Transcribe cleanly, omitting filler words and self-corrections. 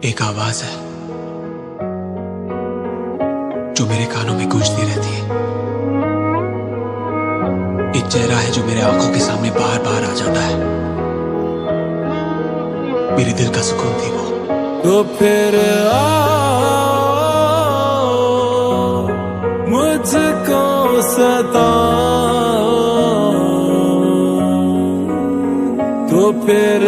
एक आवाज है जो मेरे कानों में गूंजती रहती है। एक चेहरा है जो मेरे आंखों के सामने बार बार आ जाता है। मेरे दिल का सुकून थी वो। तो फिर मुझको सताओ, तो फिर